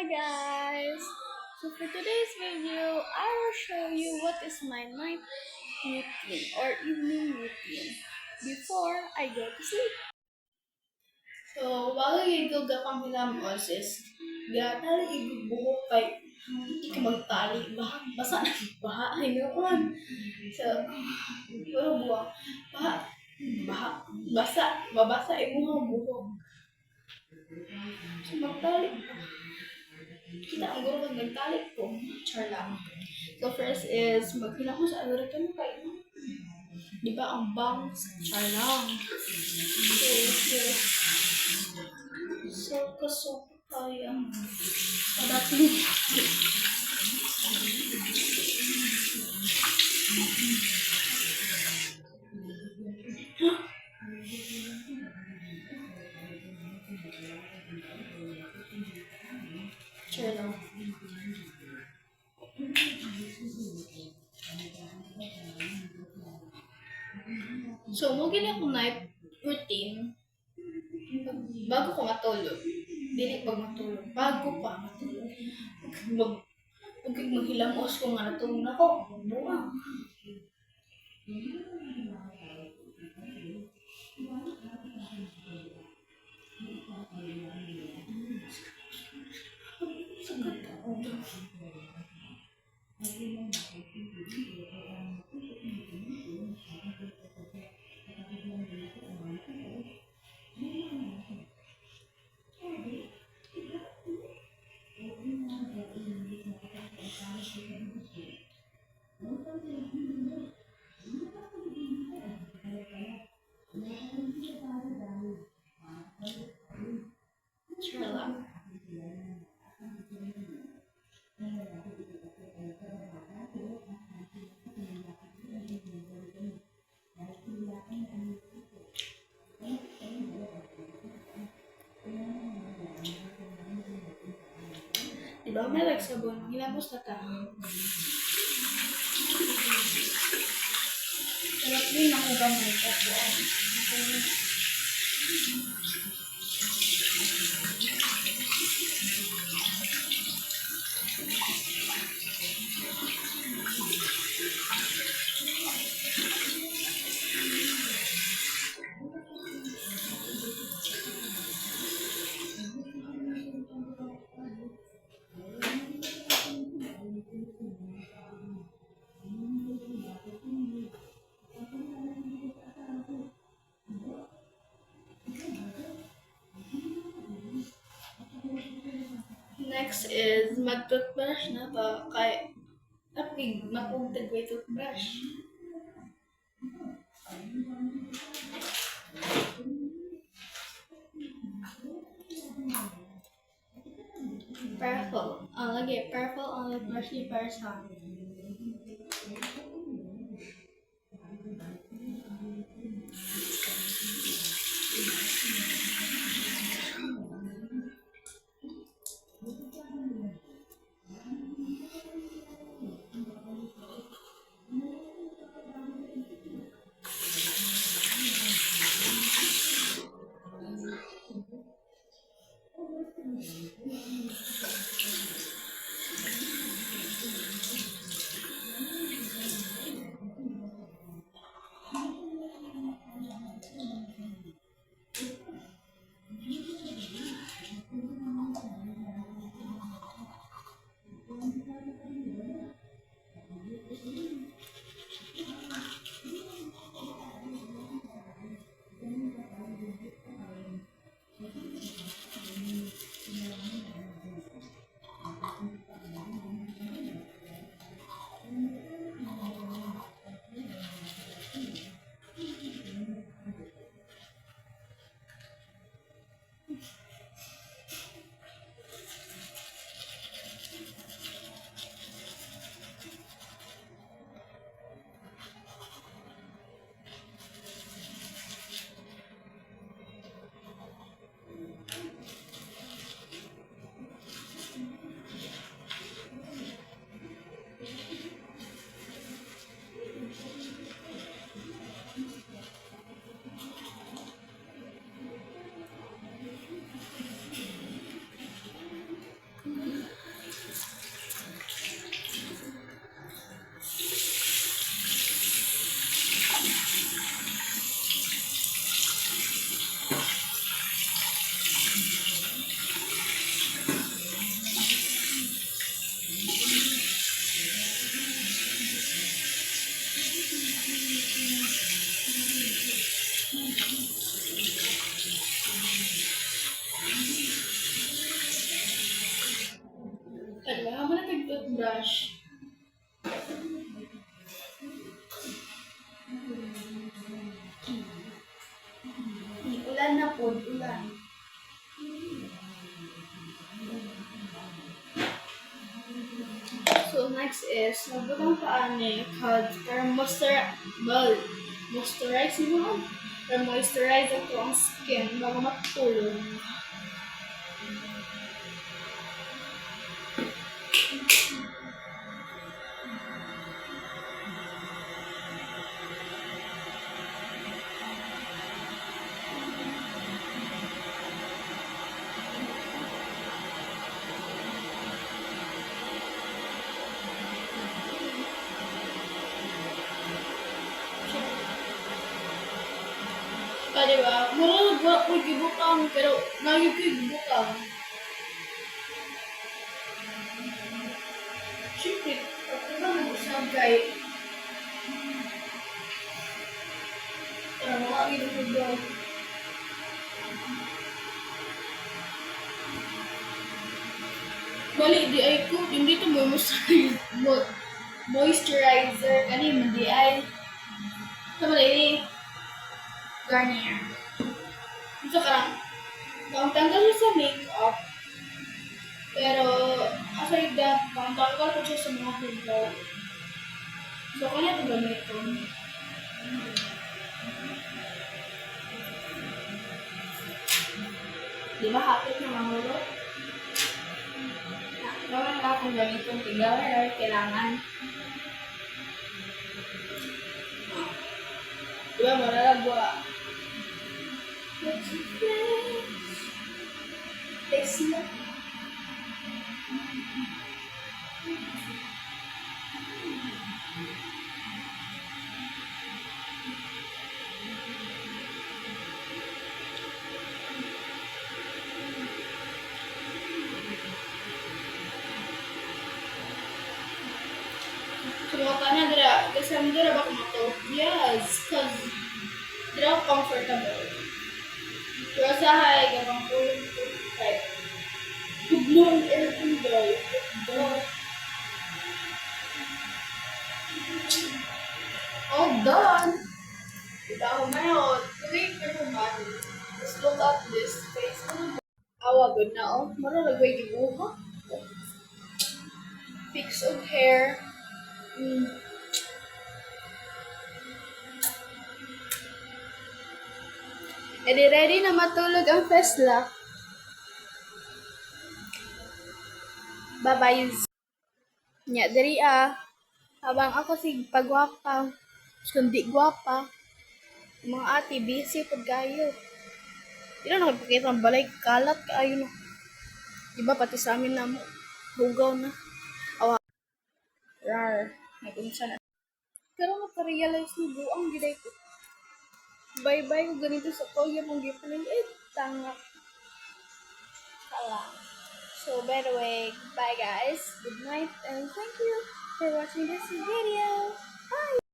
guys! So for today's video, I will show you what is my night routine or evening routine before I go to sleep. So, bago yung gapang hilamos is, gatali ibubuhok kay hindi ka magtali, basa na baha, ay noon. So, puro buwak, baha, babasa ibuhok buhok. So, magtali pa. Kita ang guro kag nagtali po, char lang. So, first is, maghilamos sa agad ka mo kay, di ba ang bangs, char lang. So, kaya padating. Sure lang. So, mo gina ko night routine bago ko matulog. Dili pag matulog. Bago pa matulog. Huwag maghilamos ko nga natulog na ko. Buwang. Sure lang. Diba may sabon? Hilamos na ta. Sarap din ako gamit at buwan. Next is mag-toothbrush na ba? Kay apig, mapugtag may toothbrush. Purple. Lagi purple ang toothbrush ni Person. toothbrush. Ulan na po, ulan. So next is, magbutang paani, para moisturize mo, para moisturize ito ang skin bago matulog. Diba? Mura nagwa ko gibutang, pero nagig ko gibutang. Siyempre, ako ba nag-usap kay mga gibutang. Bali, di ay ko, hindi ito moisturizer, kanina, di ay. Sama na ini, Garnier. Ito ka lang, tanggal siya sa makeup, pero aside that, tanggal ko siya sa mga pimple. So, kanya ito gamitin. Di ba hapit na mahulog? Gawin lang akong gamitin, tinggal na kailangan. Di ba, maralagwa. Taste mo. Sumuka na dira, kasi ang dira ba kumato? Yes, cause dira ako comfortable. Pero sa hay, gabang tulog ko, like, tuglo ang aircon dry. All done! Kita ako ngayon. Today, pero man, let's look at this face. Awa, good na oh. Mara, lagway gibuha. Fix of hair. Edi ready na matulog ang Fesla. Bye-bye. Nya, diri habang ako si pagwapa, kundi gwapa, mga ate, busy pag kayo. Di na nakapakita ng balay, kalat kaayo no. Diba pati sa amin na mo, hugaw na. Awa. Rar. Nag-unsa na. Pero makarealize mo, buang giday ko. Bye-bye ko ganito sa kuya mong gipanin. Tanga. Kala. So, by the way, bye guys. Good night and thank you for watching this video. Bye!